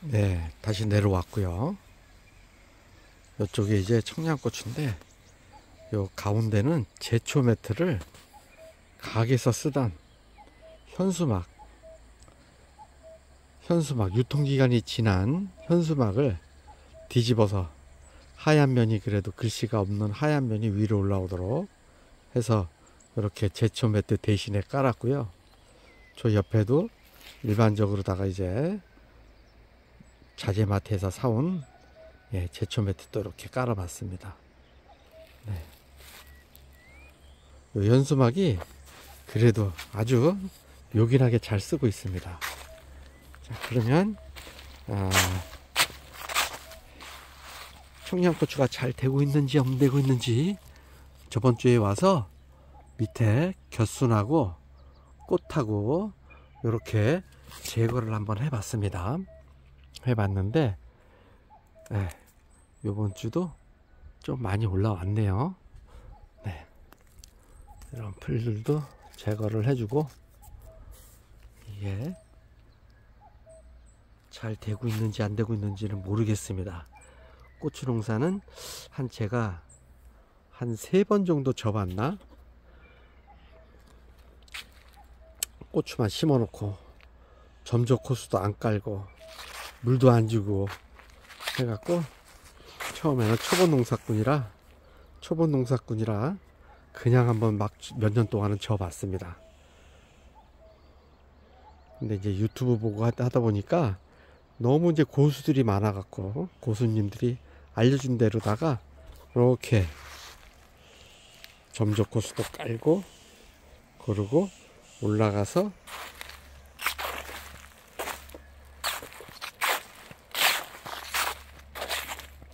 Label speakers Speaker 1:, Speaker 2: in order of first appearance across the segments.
Speaker 1: 네, 다시 내려왔고요. 이쪽에 이제 청양고추인데, 요 가운데는 제초 매트를 가게에서 쓰던 현수막 유통기간이 지난 현수막을 뒤집어서 하얀 면이, 그래도 글씨가 없는 하얀 면이 위로 올라오도록 해서 이렇게 제초 매트 대신에 깔았고요. 저 옆에도 일반적으로다가 이제 자재마트에서 사온 제초 매트도 이렇게 깔아봤습니다. 네. 이 현수막이 그래도 아주 요긴하게 잘 쓰고 있습니다. 자, 그러면 청양고추가 잘 되고 있는지 안 되고 있는지 저번 주에 와서 밑에 겨순하고 꽃하고 이렇게 제거를 한번 해봤습니다. 해봤는데 이번 주도 좀 많이 올라왔네요. 네. 이런 풀들도 제거를 해주고, 이게 잘 되고 있는지 안 되고 있는지는 모르겠습니다. 고추 농사는 제가 한 3번 정도 접었나? 고추만 심어 놓고 점적 호수도 안 깔고 물도 안 주고 해갖고, 처음에는 초본 농사꾼이라 그냥 한번 막 몇 년 동안은 접었습니다. 근데 이제 유튜브 보고 하다 보니까 너무 이제 고수들이 많아갖고, 고수님들이 알려준 대로다가 이렇게 점적 호수도 깔고, 그러고 올라가서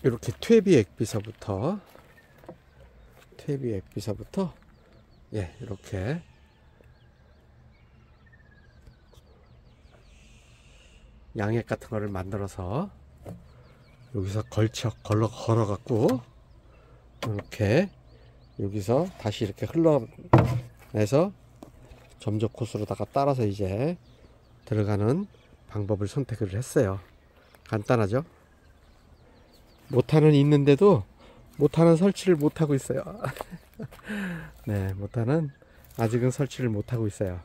Speaker 1: 이렇게 퇴비 액비서부터 이렇게 양액 같은 거를 만들어서 여기서 걸어 갖고, 이렇게 여기서 다시 이렇게 흘러내서 점적 코스로다가 따라서 이제 들어가는 방법을 선택을 했어요. 간단하죠? 모타는 있는데도 모타는 설치를 못하고 있어요. 네, 모타는 아직은 설치를 못하고 있어요.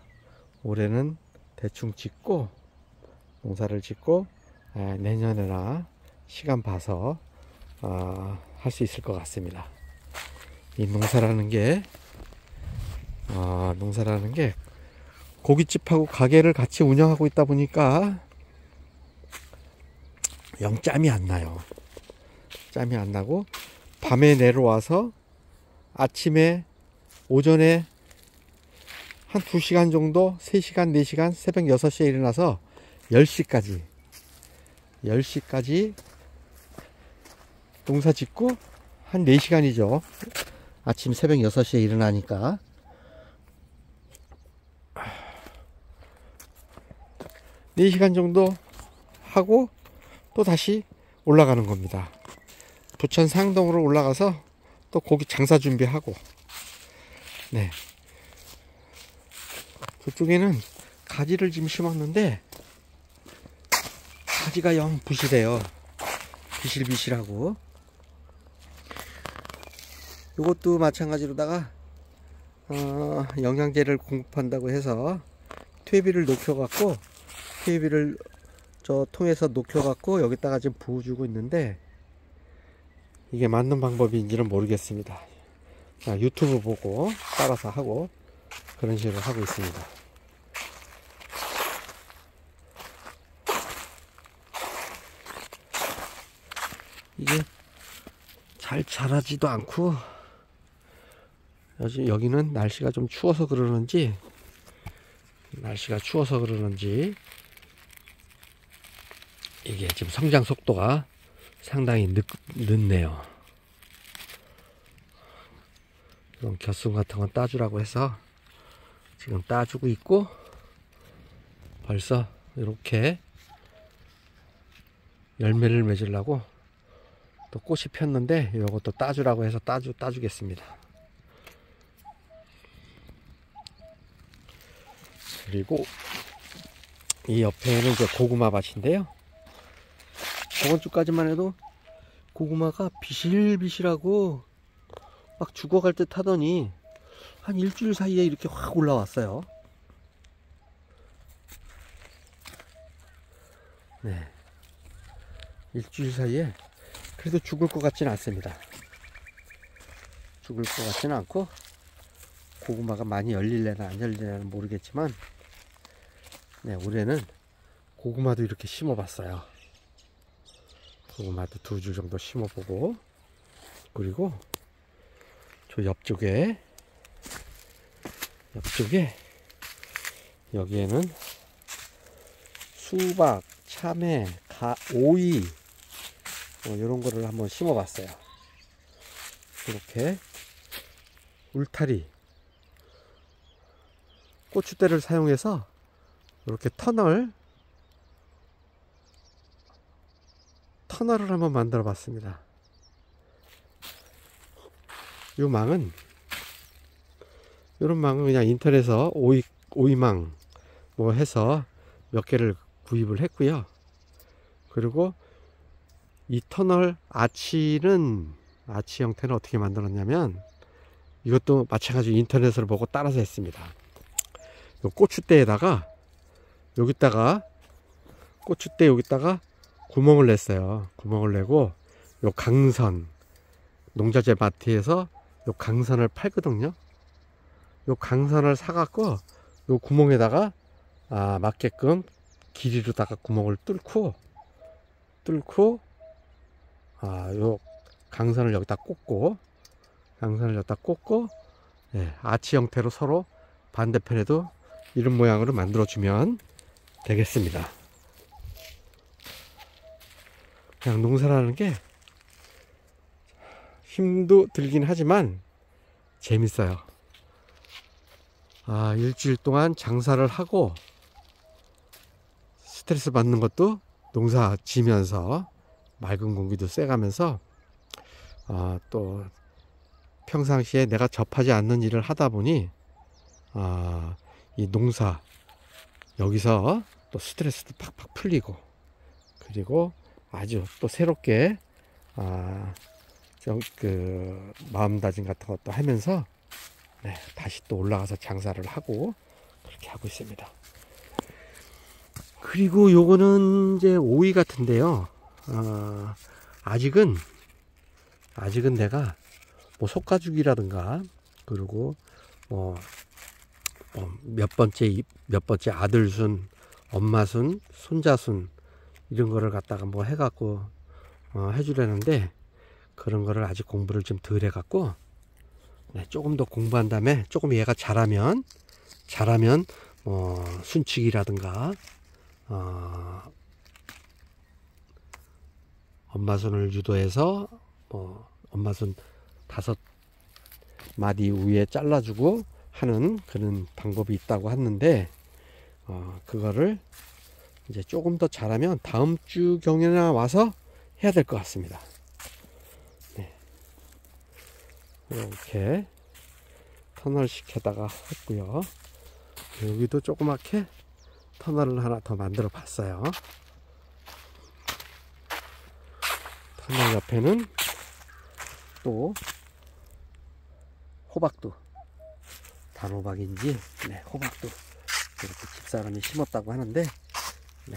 Speaker 1: 올해는 대충 짓고, 농사를 짓고 내년에나 시간 봐서 할 수 있을 것 같습니다. 이 농사라는 게 고깃집하고 가게를 같이 운영하고 있다 보니까 영 짬이 안 나요. 짬이 안 나고, 밤에 내려와서 오전에 한 2시간 정도, 3시간, 4시간, 새벽 6시에 일어나서 10시까지 농사 짓고, 한 4시간이죠. 아침 새벽 6시에 일어나니까. 4시간 정도 하고 또 다시 올라가는 겁니다. 부천 상동으로 올라가서 또 고기 장사 준비하고. 네. 저쪽에는 가지를 지금 심었는데 가지가 영 부실해요. 비실비실하고. 이것도 마찬가지로다가 영양제를 공급한다고 해서 퇴비를 녹여갖고, 저 통에서 녹여갖고 여기다가 지금 부어주고 있는데, 이게 맞는 방법인지는 모르겠습니다. 유튜브 보고 따라서 하고 그런 식으로 하고 있습니다. 이게 잘 자라지도 않고, 여기는 날씨가 좀 추워서 그러는지 이게 지금 성장 속도가 상당히 늦네요. 이런 겨순 같은 건 따주라고 해서 지금 따주고 있고, 벌써 이렇게 열매를 맺으려고 또 꽃이 폈는데, 이것도 따주라고 해서 따주겠습니다. 그리고 이 옆에는 이제 고구마 밭인데요. 저번 주까지만 해도 고구마가 비실비실하고 막 죽어갈 듯 하더니 한 일주일 사이에 이렇게 확 올라왔어요. 네, 일주일 사이에 그래도 죽을 것 같지는 않습니다. 죽을 것 같지는 않고, 고구마가 많이 열릴래나 안 열릴래는 모르겠지만, 네, 올해는 고구마도 이렇게 심어 봤어요. 고구마도 2줄 정도 심어 보고, 그리고 저 옆쪽에 여기에는 수박, 참외, 오이 이런 거를 한번 심어 봤어요. 이렇게 울타리, 고추대를 사용해서 이렇게 터널을 한번 만들어 봤습니다. 이런 망은 그냥 인터넷에서 오이망 뭐 해서 몇 개를 구입을 했고요. 그리고 이 터널 아치 형태는 어떻게 만들었냐면, 이것도 마찬가지로 인터넷을 보고 따라서 했습니다. 요 고추대에다가 여기다가 구멍을 냈어요. 구멍을 내고 요 강선, 농자재 마트에서 요 강선을 팔거든요. 요 강선을 사갖고 요 구멍에다가 맞게끔 길이로다가 구멍을 뚫고 요 강선을 여기다 꽂고 예, 아치 형태로 서로 반대편에도 이런 모양으로 만들어 주면 되겠습니다. 그냥 농사라는 게 힘도 들긴 하지만 재밌어요. 일주일 동안 장사를 하고 스트레스 받는 것도 농사 지면서 맑은 공기도 쐬가면서, 또 평상시에 내가 접하지 않는 일을 하다 보니 이 농사 여기서 또 스트레스도 팍팍 풀리고, 그리고 아주 또 새롭게 마음다짐 같은 것도 하면서, 네, 다시 또 올라가서 장사를 하고 그렇게 하고 있습니다. 그리고 요거는 이제 오이 같은데요. 아직은 내가 뭐 속가죽이라든가, 그리고 몇 번째 아들순, 엄마순, 손자순 이런 거를 갖다가 뭐 해갖고 해주려는데, 그런 거를 아직 공부를 좀 덜 해갖고, 네, 조금 더 공부한 다음에 조금 얘가 자라면 순치기라든가 엄마손을 유도해서 엄마손 5마디 위에 잘라주고 하는 그런 방법이 있다고 하는데, 그거를 이제 조금 더 자라면 다음 주 경에나 와서 해야 될 것 같습니다. 네. 이렇게 터널 시켜다가 했고요. 여기도 조그맣게 터널을 하나 더 만들어 봤어요. 터널 옆에는 또 호박도, 단호박인지 호박도 이렇게 집사람이 심었다고 하는데, 네,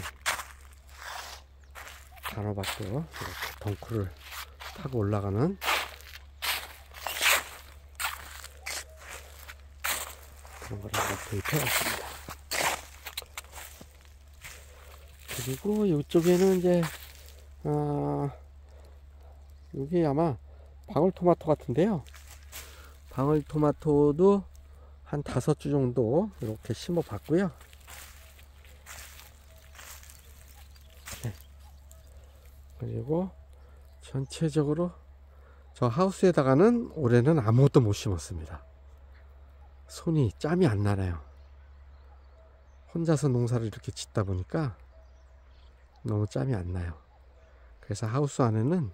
Speaker 1: 단호박도 이렇게 덩쿨을 타고 올라가는 그런 걸 한번 도입해 왔습니다. 그리고 이쪽에는 이제 여기 아마 방울토마토 같은데요. 방울토마토도 한 5주 정도 이렇게 심어 봤고요. 네. 그리고 전체적으로 저 하우스에다가는 올해는 아무것도 못 심었습니다. 짬이 안 나네요. 혼자서 농사를 이렇게 짓다 보니까 너무 짬이 안 나요. 그래서 하우스 안에는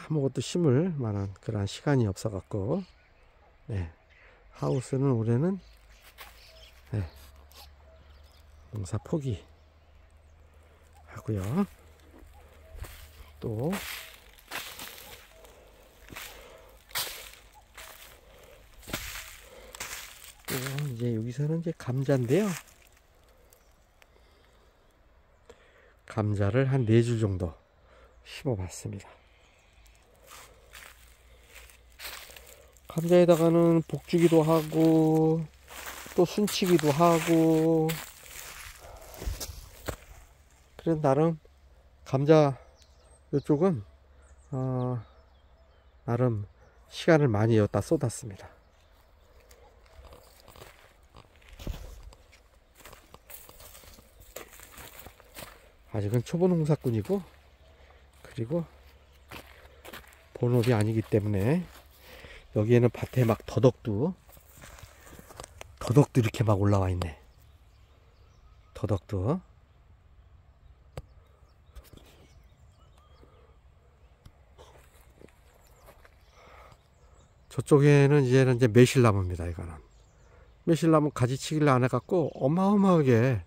Speaker 1: 아무것도 심을 만한 그런 시간이 없어 갖고, 네, 하우스는 올해는 농사 포기 하고요. 또 이제 여기서는 이제 감자인데요. 감자를 한 4줄 정도 심어 봤습니다. 감자에다가는 복주기도 하고 또 순치기도 하고, 그래서 나름 감자 이쪽은 나름 시간을 많이 여기다 쏟았습니다. 아직은 초보 농사꾼이고, 그리고 본업이 아니기 때문에 여기에는 밭에 막 더덕도 이렇게 막 올라와 있네. 더덕도. 저쪽에는 이제는 이제 매실나무입니다. 이거는 매실나무 가지치기를 안 해갖고 어마어마하게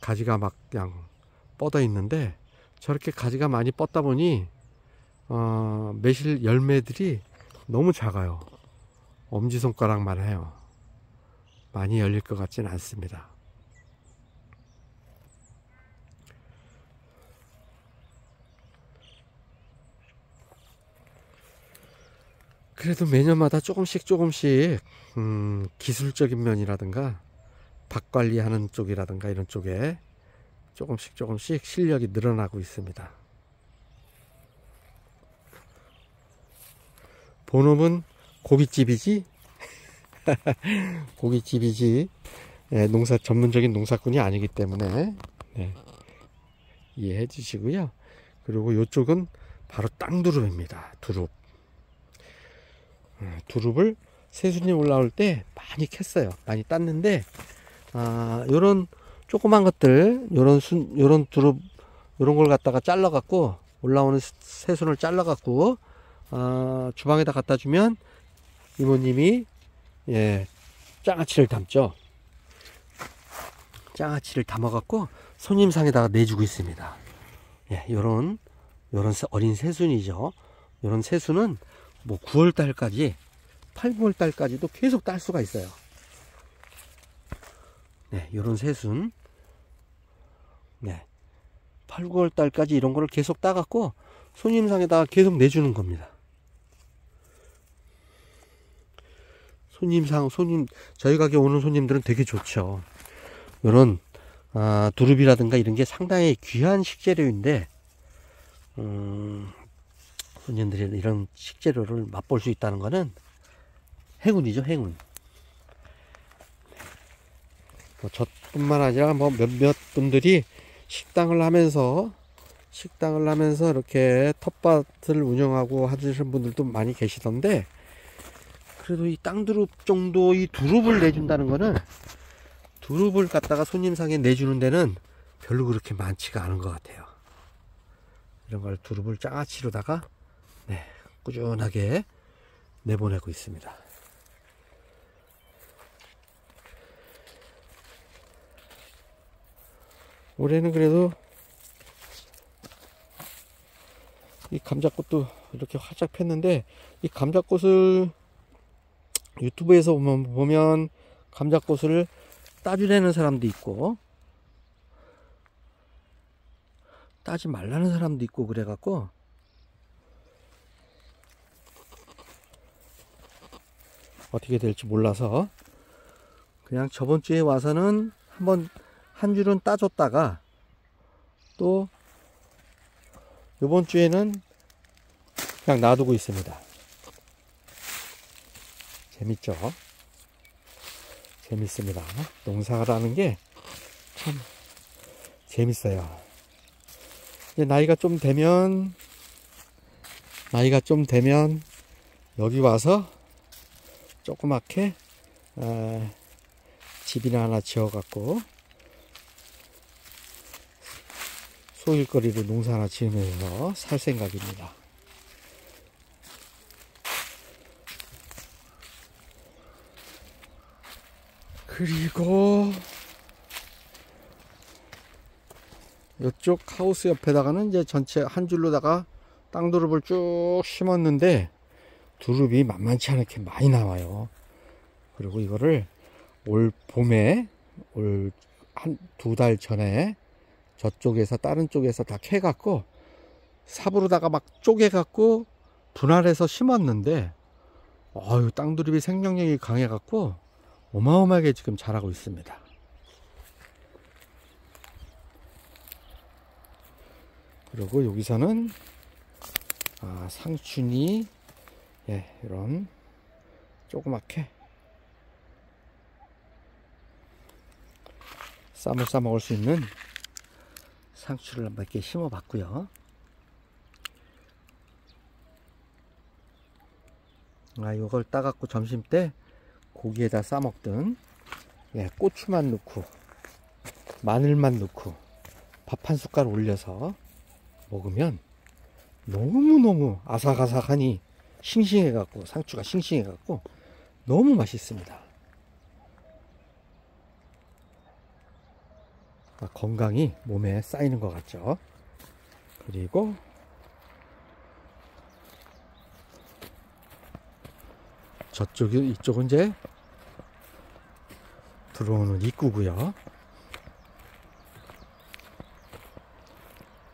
Speaker 1: 가지가 막 그냥 뻗어 있는데, 저렇게 가지가 많이 뻗다 보니 매실 열매들이 너무 작아요. 엄지손가락만 해요. 많이 열릴 것 같지는 않습니다. 그래도 매년마다 조금씩 기술적인 면이라든가 밭 관리하는 쪽이라든가 이런 쪽에 조금씩 실력이 늘어나고 있습니다. 본업은 고깃집이지 고깃집이지, 전문적인 농사꾼이 아니기 때문에 이해해 주시고요. 그리고 이쪽은 바로 땅두릅입니다. 두릅을 새순이 올라올 때 많이 캤어요. 많이 땄는데 요런 조그만 것들, 요런 두릅, 요런 걸 갖다가 잘라 갖고, 올라오는 새순을 잘라 갖고 주방에다 갖다 주면 이모님이 장아찌를 담죠. 장아찌를 담아 갖고 손님상에다가 내주고 있습니다. 요런 어린 새순이죠. 요런 새순은 뭐 9월달까지, 8, 9월달까지도 계속 딸 수가 있어요. 요런 새순 8, 9월달까지 이런 거를 계속 따갖고 손님상에다가 계속 내주는 겁니다. 저희 가게 오는 손님들은 되게 좋죠. 요런 두릅이라든가 이런 게 상당히 귀한 식재료인데, 손님들이 이런 식재료를 맛볼 수 있다는 거는 행운이죠, 행운. 저뿐만 아니라 몇몇 분들이 식당을 하면서 이렇게 텃밭을 운영하고 하시는 분들도 많이 계시던데, 그래도 이 땅두릅 정도 이 두릅을 내준다는 거는, 두릅을 갖다가 손님상에 내주는 데는 별로 그렇게 많지가 않은 것 같아요. 이런 걸 두릅을 장아찌로다가 꾸준하게 내보내고 있습니다. 올해는 그래도 이 감자꽃도 이렇게 활짝 폈는데, 이 감자꽃을 유튜브에서 보면 감자꽃을 따주려는 사람도 있고 따지 말라는 사람도 있고, 그래갖고 어떻게 될지 몰라서 그냥 저번 주에 와서는 한 줄은 따줬다가, 또 이번 주에는 그냥 놔두고 있습니다. 재밌죠? 재밌습니다. 농사라는 게 참 재밌어요. 이제 나이가 좀 되면 여기 와서 조그맣게 집이나 하나 지어 갖고 소일거리로 농사 하나 지으면서 살 생각입니다. 그리고 이쪽 하우스 옆에다가는 이제 전체 한 줄로다가 땅두릅을 쭉 심었는데 두릅이 만만치 않게 많이 나와요. 그리고 이거를 올 봄에 올 한 두 달 전에 저쪽에서 다른 쪽에서 다 캐갖고 삽으로다가 막 쪼개갖고 분할해서 심었는데 아유, 땅두릅이 생명력이 강해갖고 어마어마하게 지금 자라고 있습니다. 그리고 여기서는 상춘이 이런 조그맣게 쌈을 싸 먹을 수 있는 상추를 몇 개 심어 봤고요. 이걸 따갖고 점심 때 고기에다 싸 먹든 고추만 넣고 마늘만 넣고 밥 한 숟갈 올려서 먹으면 너무너무 아삭아삭하니 싱싱해갖고 상추가 싱싱해갖고 너무 맛있습니다. 건강이 몸에 쌓이는 것 같죠. 그리고 이쪽은 이제 들어오는 입구고요.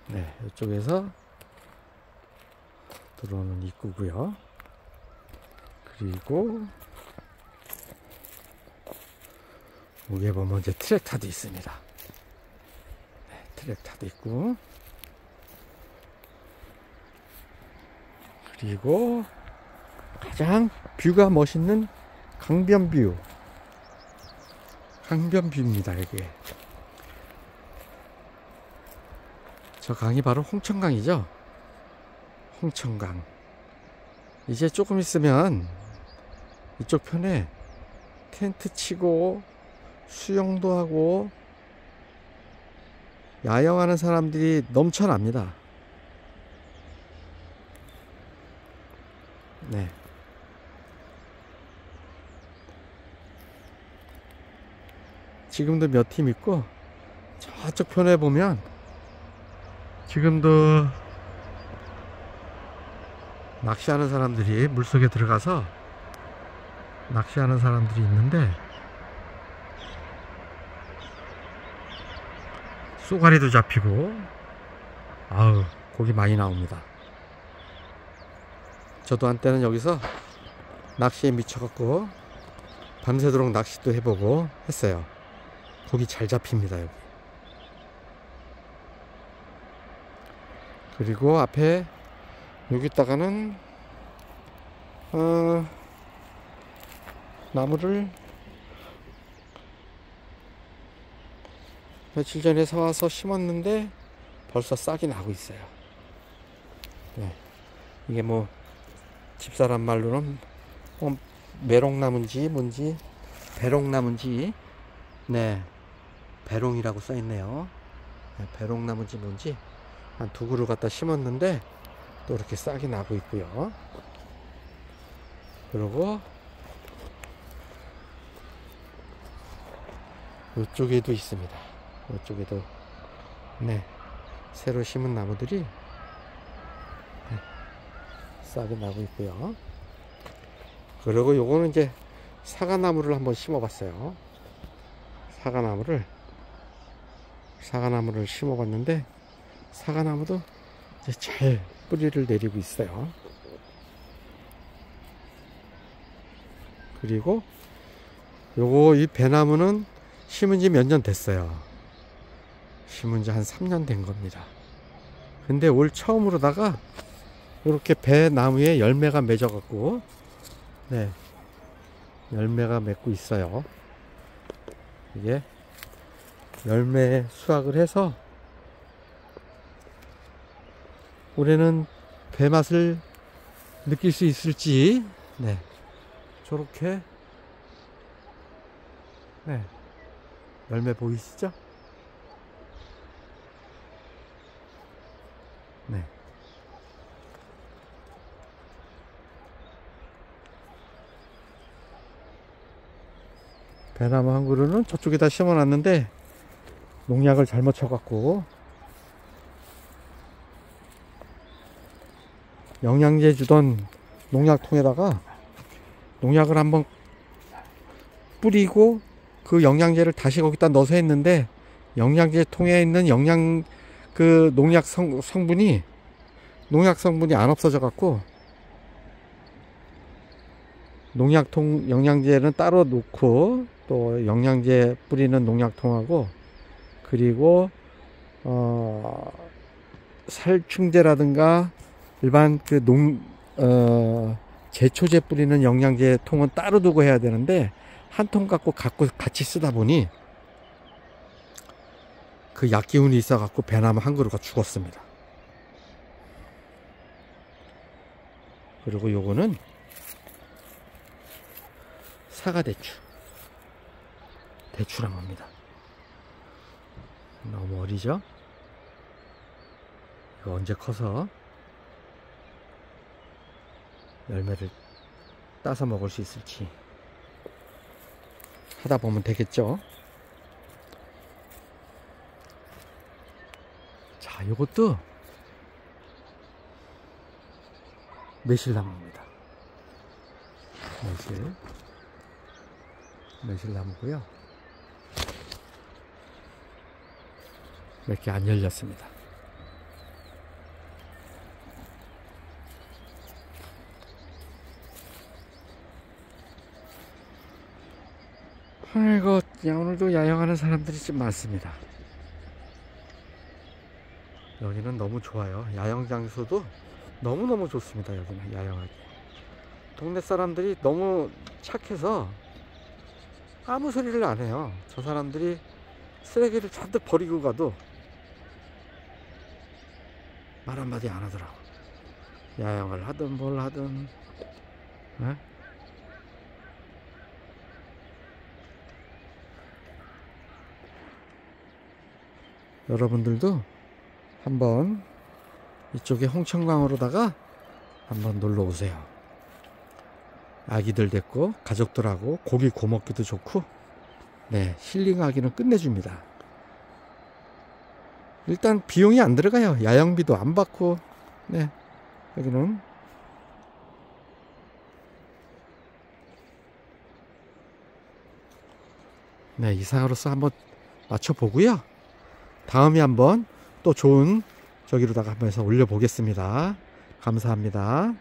Speaker 1: 네, 이쪽에서 들어오는 입구고요. 그리고 여기에 보면 이제 트랙터도 있습니다. 네, 트랙터도 있고, 그리고 가장 뷰가 멋있는 강변뷰입니다. 여기 저 강이 바로 홍천강이죠. 홍천강. 이제 조금 있으면 이쪽 편에 텐트 치고 수영도 하고 야영하는 사람들이 넘쳐납니다. 네. 지금도 몇 팀 있고 저쪽 편에 보면 지금도 낚시하는 사람들이 물속에 들어가서 낚시하는 사람들이 있는데 쏘가리도 잡히고 아우, 고기 많이 나옵니다. 저도 한때는 여기서 낚시에 미쳐갖고 밤새도록 낚시도 해보고 했어요. 고기 잘 잡힙니다. 여기. 그리고 앞에 여기다가는 나무를 며칠 전에 사와서 심었는데 벌써 싹이 나고 있어요. 네. 이게 뭐 집사람 말로는 메롱나무인지 뭔지 배롱나무인지, 네, 배롱이라고 써있네요. 네, 배롱나무인지 뭔지 한 2그루 갖다 심었는데 또 이렇게 싹이 나고 있고요. 그리고 이쪽에도 있습니다. 이쪽에도 네, 새로 심은 나무들이 네, 싹이 나고 있고요. 그리고 요거는 이제 사과나무를 한번 심어 봤어요. 사과나무를 심어 봤는데 사과나무도 이제 잘 뿌리를 내리고 있어요. 그리고 요거 이 배나무는 심은 지 몇 년 됐어요. 심은 지 한 3년 된 겁니다. 근데 올 처음으로다가 이렇게 배나무에 열매가 맺어 갖고 네, 열매가 맺고 있어요. 이게 열매 수확을 해서 올해는 배 맛을 느낄 수 있을지, 네, 저렇게 네, 열매 보이시죠? 네. 배나무 한 그루는 저쪽에다 심어 놨는데 농약을 잘못 쳐갖고 영양제 주던 농약통에다가 농약을 한번 뿌리고 그 영양제를 다시 거기다 넣어서 했는데, 영양제 통에 있는 농약 성분이 안 없어져 갖고, 농약통 영양제는 따로 놓고, 또 영양제 뿌리는 농약통하고, 그리고 살충제라든가 일반 제초제 뿌리는 영양제 통은 따로 두고 해야 되는데, 한 통 갖고 같이 쓰다 보니 그 약기운이 있어 갖고 배나무 한 그루가 죽었습니다. 그리고 요거는 대추나무입니다. 너무 어리죠? 이거 언제 커서 열매를 따서 먹을 수 있을지 하다 보면 되겠죠. 자, 요것도 매실나무입니다. 매실나무고요. 몇 개 안 열렸습니다. 아이고, 오늘도 야영하는 사람들이 좀 많습니다. 여기는 너무 좋아요. 야영 장소도 너무너무 좋습니다. 여기는 야영하기. 동네 사람들이 너무 착해서 아무 소리를 안 해요. 저 사람들이 쓰레기를 잔뜩 버리고 가도 말 한마디 안 하더라고. 야영을 하든 뭘 하든. 에? 여러분들도 한번 이쪽에 홍천강으로다가 한번 놀러 오세요. 아기들 데리고 가족들하고 고기 구워 먹기도 좋고, 네, 힐링하기는 끝내줍니다. 일단 비용이 안 들어가요. 야영비도 안 받고. 네, 여기는 네, 이상으로서 한번 맞춰보고요. 다음에 한번 또 좋은 저기로다가 한번 해서 올려보겠습니다. 감사합니다.